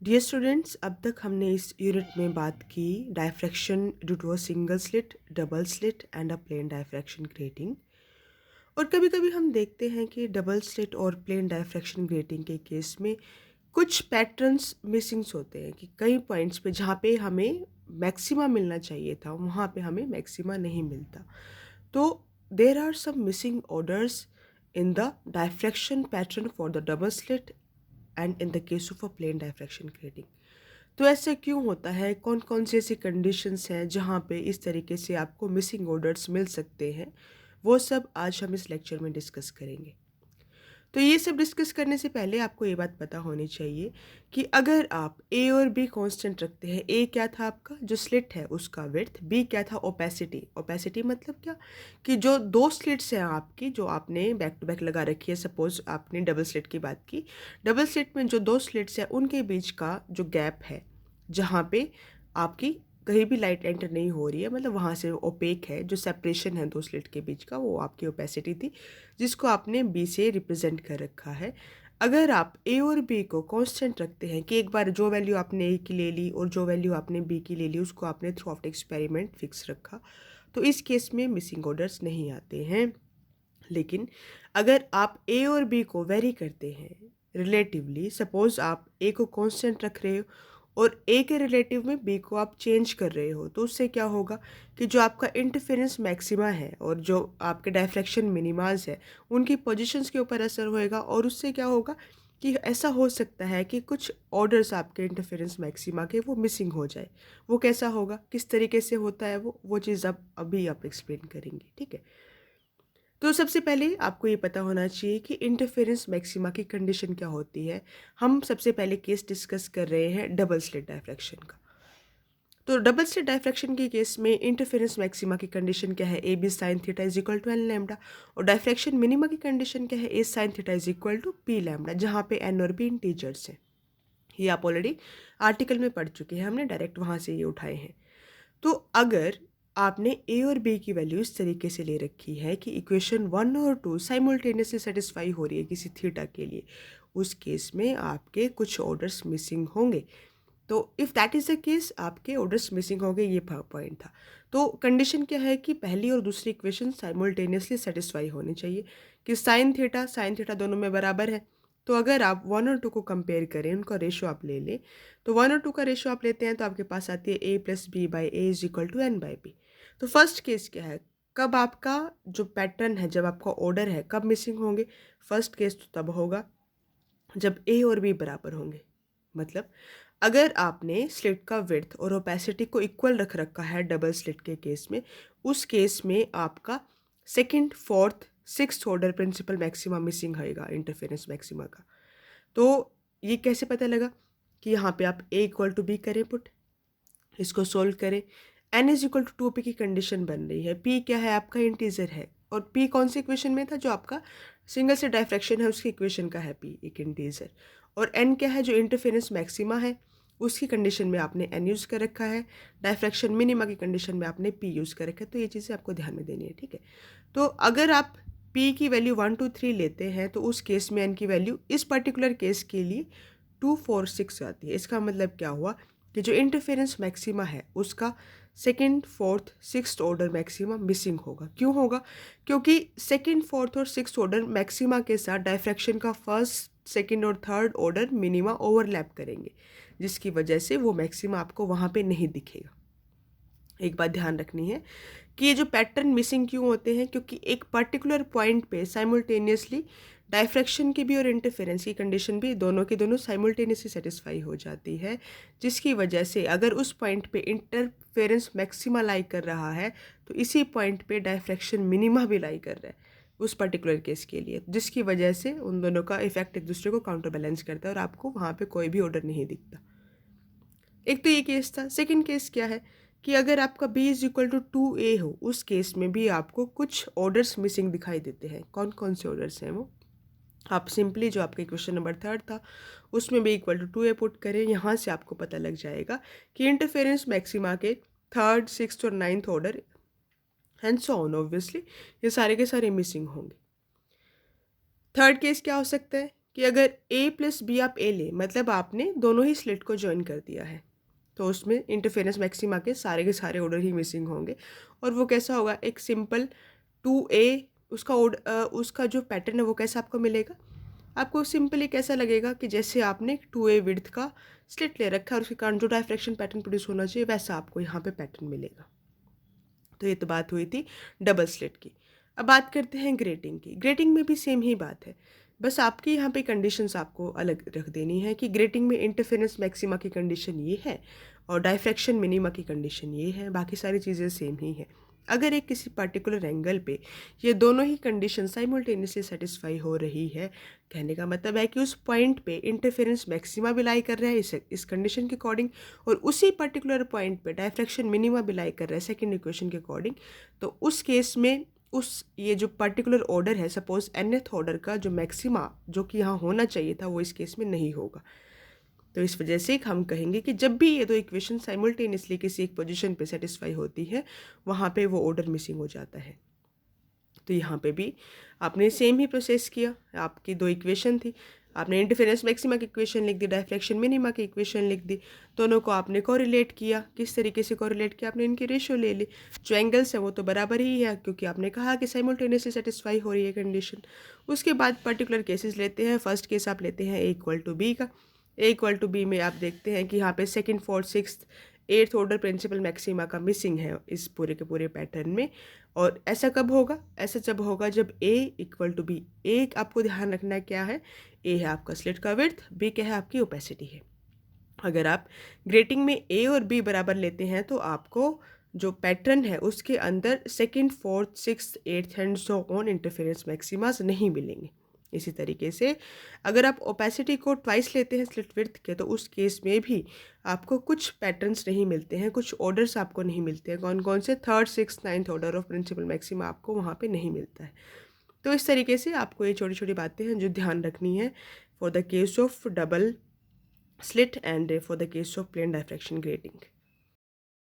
Dear students, अब तक हमने इस यूनिट में बात की diffraction due to a single slit, double slit and a plane diffraction grating. और कभी कभी हम देखते हैं कि डबल स्लिट और प्लेन डायफ्रैक्शन ग्रेटिंग के केस में कुछ पैटर्न्स मिसिंग्स होते हैं कि कई पॉइंट्स पे जहाँ पे हमें मैक्सिमा मिलना चाहिए था वहाँ पे हमें मैक्सिमा नहीं मिलता। तो there are some missing orders in the diffraction pattern for the double slit and in the case of a plane diffraction grating. तो ऐसा क्यों होता है, कौन कौन सी ऐसी कंडीशंस हैं जहाँ पे इस तरीके से आपको मिसिंग ऑर्डर्स मिल सकते हैं, वो सब आज हम इस लेक्चर में डिस्कस करेंगे। तो ये सब डिस्कस करने से पहले आपको ये बात पता होनी चाहिए कि अगर आप ए और बी कांस्टेंट रखते हैं, ए क्या था आपका जो स्लिट है उसका विड्थ, बी क्या था ओपेसिटी। ओपेसिटी मतलब क्या कि जो दो स्लिट्स हैं आपकी जो आपने बैक टू बैक लगा रखी है, सपोज आपने डबल स्लिट की बात की, डबल स्लिट में जो दो स्लिट्स हैं उनके बीच का जो गैप है जहाँ पे आपकी कहीं भी लाइट एंटर नहीं हो रही है, मतलब वहाँ से ओपेक है, जो सेपरेशन है दो स्लिट के बीच का, वो आपकी ओपेसिटी थी जिसको आपने बी से रिप्रेजेंट कर रखा है। अगर आप ए और बी को कांस्टेंट रखते हैं कि एक बार जो वैल्यू आपने ए की ले ली और जो वैल्यू आपने बी की ले ली उसको आपने थ्रू आउट एक्सपेरिमेंट फिक्स रखा, तो इस केस में मिसिंग ऑर्डर्स नहीं आते हैं। लेकिन अगर आप ए और बी को वेरी करते हैं रिलेटिवली, सपोज आप ए को कांस्टेंट रख रहे हो और ए के रिलेटिव में बी को आप चेंज कर रहे हो, तो उससे क्या होगा कि जो आपका इंटरफेरेंस मैक्सिमा है और जो आपके डायफ्रैक्शन मिनिमाज है उनकी पोजीशंस के ऊपर असर होएगा। और उससे क्या होगा कि ऐसा हो सकता है कि कुछ ऑर्डर्स आपके इंटरफेरेंस मैक्सिमा के वो मिसिंग हो जाए। वो कैसा होगा, किस तरीके से होता है वो चीज़ अब अभी आप एक्सप्लेन करेंगे, ठीक है। तो सबसे पहले आपको ये पता होना चाहिए कि इंटरफेरेंस मैक्सिमा की कंडीशन क्या होती है। हम सबसे पहले केस डिस्कस कर रहे हैं डबल स्लिट डायफ्रैक्शन का। तो डबल स्लिट डायफ्रैक्शन के केस में इंटरफेरेंस मैक्सिमा की कंडीशन क्या है, a b sine theta is equal to n lambda, और डायफ्रैक्शन मिनिमा की कंडीशन क्या है, a sine theta is equal to p lambda, जहाँ पे एन और बी इंटीजर्स हैं। ये आप ऑलरेडी आर्टिकल में पढ़ चुके हैं, हमने डायरेक्ट वहाँ से ये उठाए हैं। तो अगर आपने ए और बी की वैल्यू इस तरीके से ले रखी है कि इक्वेशन 1 और 2 साइमल्टेनियसली सेटिस्फाई हो रही है किसी थीटा के लिए, उस केस में आपके कुछ ऑर्डर्स मिसिंग होंगे। तो if that is the case आपके ऑर्डर्स मिसिंग होंगे, ये पॉइंट था। तो कंडीशन क्या है कि पहली और दूसरी इक्वेशन साइमल्टेनियसली सेटिस्फाई होनी चाहिए कि साइन थीटा दोनों में बराबर है। तो अगर आप 1 और 2 को कंपेयर करें, उनका रेशो आप ले लें, तो 1 और 2 का रेशो आप लेते हैं तो आपके पास आती है a plus b by a is equal to n by b. तो फर्स्ट केस क्या है, कब आपका जो पैटर्न है, जब आपका ऑर्डर है, कब मिसिंग होंगे। फर्स्ट केस तो तब होगा जब ए और बी बराबर होंगे। मतलब अगर आपने स्लिट का विड्थ और ओपेसिटी को इक्वल रख रखा है डबल स्लिट के केस में, उस केस में आपका second, fourth, sixth order principal maxima missing होएगा इंटरफेरेंस मैक्सिमा का। तो ये कैसे पता लगा कि यहाँ पे आप ए इक्वल टू बी करें पुट, इसको सोल्व करें, n is equal to 2p की कंडीशन बन रही है। p क्या है आपका इंटीजर है, और p कौन सी इक्वेशन में था, जो आपका सिंगल से डायफ्रैक्शन है उसकी इक्वेशन का है p एक इंटीजर, और n क्या है जो इंटरफेरेंस मैक्सिमा है उसकी कंडीशन में आपने n यूज़ कर रखा है, डायफ्रैक्शन मिनिमा की कंडीशन में आपने p यूज़ कर रखा है। तो ये चीज़ें आपको ध्यान में देनी है, ठीक है। तो अगर आप p की वैल्यू 1 2 3 लेते हैं तो उस केस में n की वैल्यू इस पर्टिकुलर केस के लिए 2 4 6 आती है। इसका मतलब क्या हुआ कि जो इंटरफेरेंस मैक्सिमा है उसका second, fourth, sixth order maxima missing होगा। क्यों होगा, क्योंकि सेकेंड, फोर्थ और सिक्स्थ ऑर्डर मैक्सिमा के साथ डायफ्रैक्शन का फर्स्ट, सेकेंड और थर्ड ऑर्डर मिनिमा ओवरलैप करेंगे, जिसकी वजह से वो मैक्सिमा आपको वहाँ पे नहीं दिखेगा। एक बात ध्यान रखनी है कि ये जो पैटर्न मिसिंग क्यों होते हैं, क्योंकि एक पर्टिकुलर पॉइंट पे साइमल्टेनियसली डायफ्रैक्शन की भी और इंटरफेरेंस की कंडीशन भी दोनों की दोनों साइमल्टेनियसली सेटिस्फाई हो जाती है, जिसकी वजह से अगर उस पॉइंट पे इंटरफेरेंस मैक्सिमा लाई कर रहा है तो इसी पॉइंट पे डायफ्रैक्शन मिनिमा भी लाई कर रहा है उस पर्टिकुलर केस के लिए, जिसकी वजह से उन दोनों का इफेक्ट एक दूसरे को काउंटर बैलेंस करता है और आपको वहाँ पे कोई भी ऑर्डर नहीं दिखता। एक तो ये केस था। सेकंड केस क्या है कि अगर आपका b is equal to 2a हो, उस केस में भी आपको कुछ ऑर्डर्स मिसिंग दिखाई देते हैं। कौन कौन से ऑर्डर्स हैं वो, आप सिंपली जो आपका क्वेश्चन नंबर 3 था उसमें b equal to 2a put करें, यहाँ से आपको पता लग जाएगा कि इंटरफेरेंस मैक्सिमा के थर्ड, सिक्स्थ और ninth order and so on, obviously ये सारे के सारे मिसिंग होंगे। थर्ड केस क्या हो सकता है कि अगर ए प्लस बी आप ए लें, मतलब आपने दोनों ही स्लिट को ज्वाइन कर दिया है, तो उसमें इंटरफेरेंस मैक्सिमा के सारे ऑर्डर ही मिसिंग होंगे। और वो कैसा होगा, एक सिंपल 2A, उसका जो पैटर्न है वो कैसा आपको मिलेगा, आपको सिंपली कैसा लगेगा कि जैसे आपने 2A विड्थ का स्लिट ले रखा है और उसके कारण जो डायफ्रैक्शन पैटर्न प्रोड्यूस होना चाहिए वैसा आपको यहाँ पे पैटर्न मिलेगा। तो ये तो बात हुई थी डबल स्लिट की। अब बात करते हैं ग्रेटिंग की। ग्रेटिंग में भी सेम ही बात है, बस आपकी यहाँ पे कंडीशंस आपको अलग रख देनी है कि ग्रेटिंग में इंटरफेरेंस मैक्सिमा की कंडीशन ये है और डायफ्रैक्शन मिनिमा की कंडीशन ये है, बाकी सारी चीज़ें सेम ही हैं। अगर एक किसी पर्टिकुलर एंगल पे ये दोनों ही कंडीशन साइमल्टेनियसली सेटिस्फाई हो रही है, कहने का मतलब है कि उस पॉइंट पे इंटरफेरेंस मैक्सिमा भी लाई कर रहा है इस कंडीशन के अकॉर्डिंग, और उसी पर्टिकुलर पॉइंट पे डायफ्रैक्शन मिनिमा भी लाई कर रहा है सेकंड इक्वेशन के अकॉर्डिंग, तो उस केस में ये जो पर्टिकुलर ऑर्डर है, सपोज nth ऑर्डर का जो मैक्सिमा जो कि यहाँ होना चाहिए था वो इस केस में नहीं होगा। तो इस वजह से हम कहेंगे कि जब भी ये दो इक्वेशन साइमल्टेनियसली किसी एक पोजीशन पे सेटिस्फाई होती है, वहाँ पे वो ऑर्डर मिसिंग हो जाता है। तो यहाँ पे भी आपने सेम ही प्रोसेस किया, आपकी दो इक्वेशन थी, आपने इंटरफेरेंस मैक्सिमा की इक्वेशन लिख दी, डायफ्रैक्शन मिनिमा की इक्वेशन लिख दी, दोनों को आपने कोरिलेट किया। किस तरीके से कोरिलेट किया, आपने इनकी रेशियो ले ली, जो एंगल्स है वो तो बराबर ही है क्योंकि आपने कहा कि साइमल्टेनियसली सेटिस्फाई हो रही है कंडीशन। उसके बाद पर्टिकुलर केसेस लेते हैं। फर्स्ट केस आप लेते हैं A=B का। A=B में आप देखते हैं कि यहाँ पे second, fourth, sixth, eighth order principal maxima का मिसिंग है इस पूरे के पूरे पैटर्न में। और ऐसा कब होगा, ऐसा जब होगा जब A=B। ए आपको ध्यान रखना है क्या है, ए है आपका स्लिट का विड्थ, बी क्या है आपकी ओपेसिटी है। अगर आप ग्रेटिंग में ए और बी बराबर लेते हैं तो आपको जो पैटर्न है उसके अंदर second, fourth, sixth, eighth and so on interference maximas नहीं मिलेंगे। इसी तरीके से अगर आप ओपेसिटी को ट्वाइस लेते हैं स्लिट विड्थ के, तो उस केस में भी आपको कुछ पैटर्न्स नहीं मिलते हैं, कुछ ऑर्डर्स आपको नहीं मिलते हैं। कौन कौन से, third, six, ninth order of principal maxima आपको वहाँ पे नहीं मिलता है। तो इस तरीके से आपको ये छोटी छोटी बातें हैं जो ध्यान रखनी है for the case of double slit and for the case of plane diffraction grating.